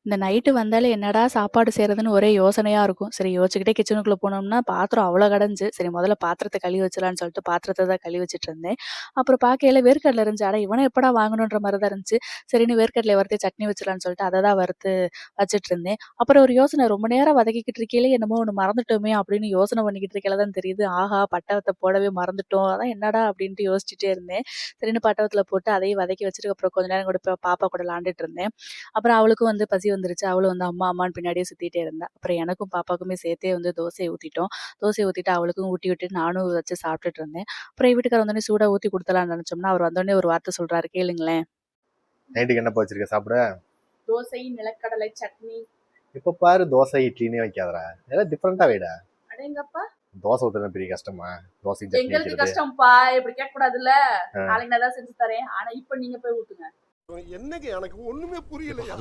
இந்த நைட்டு வந்தாலே என்னடா சாப்பாடு செய்றதுன்னு ஒரே யோசனையா இருக்கும். சரி யோசிச்சுக்கிட்டே கிச்சனுக்குள்ள போனோம்னா, பாத்திரம் அவ்ளோ கடந்துச்சு. சரி முதல்ல பாத்திரத்த கழுவி வச்சலான்னு சொல்லிட்டு பாத்திரத்த தான் கழுவி வச்சுட்டுருந்தேன். அப்புறம் பார்க்கையில வேர்க்கடல இருந்துச்சு. அட இவன எப்படா வாங்கணுன்ற மாரி தான் இருந்துச்சு. சரின்னு வேர்க்கடலைய வறுத்து சட்னி வச்சலான்னு சொல்லிட்டு அத தான் வறுத்து வச்சுட்டுருந்தேன். அப்புறம் ஒரு யோசனை ரொம்ப நேரம் வதக்கிக்கிட்டு இருக்கையிலே என்னமோ ஒண்ணு மறந்துட்டோமே அப்படின்னு யோசனை பண்ணிக்கிட்டு இருக்கையில தான் தெரியுது. ஆஹா! பட்டவத்த போடவே மறந்துட்டோம். அதான் என்னடா அப்படின்ட்டு யோசிச்சுட்டே இருந்தேன். சரின்னு பட்டவத்துல போட்டு அதையும் வதக்கி வச்சுட்டு அப்புறம் கொஞ்ச நேரம் கூட பாப்பா கூட விளாண்டுட்டு இருந்தேன். அப்புறம் அவளுக்கும் வந்து பசி வந்துருச்சு. அவளும் வந்து அம்மா, அம்மான்னு பின்னாடியே சுத்திட்டே இருந்தா. அப்புறம் எனக்கும் பாப்பாக்குமே சேர்த்தே வந்து தோசைய ஊத்திட்டோம். தோசைய ஊத்திட்டு அவளுக்கும் ஊட்டி விட்டுட்டு நானும் வச்சு சாப்பிட்டுட்டு இருந்தேன். அப்புறம் என் வீட்டுக்காரர் வந்தோனே சூடா ஊத்தி குடுத்துடலாம்னு நெனச்சோம்னா, அவர் வந்தோனே ஒரு வார்த்தை சொல்றாரு கேளுங்களேன். நைட்டுக்கு என்னப்பா வச்சிருக்க சாப்பிட? தோசை, நிலக்கடலை சட்னி. இப்ப பாரு தோசை இட்லினே வைக்காதடா, ஏதாவது டிஃப்ரெண்டா வைடா. அடேங்கப்பா! தோசை ஊத்துறது பெரிய கஷ்டமா? தோசைக்கு சட்னி எங்களுக்கு வைக்கிறது. கஷ்டம்ப்பா. இப்படி கேட்கக்கூடாதுல்ல. நாளைக்கு நான் ஏதாவது செஞ்சு தரேன். ஆனா இப்ப நீங்க போய் ஊட்டுங்க. என்னங்க எனக்கு ஒண்ணுமே புரியலையா?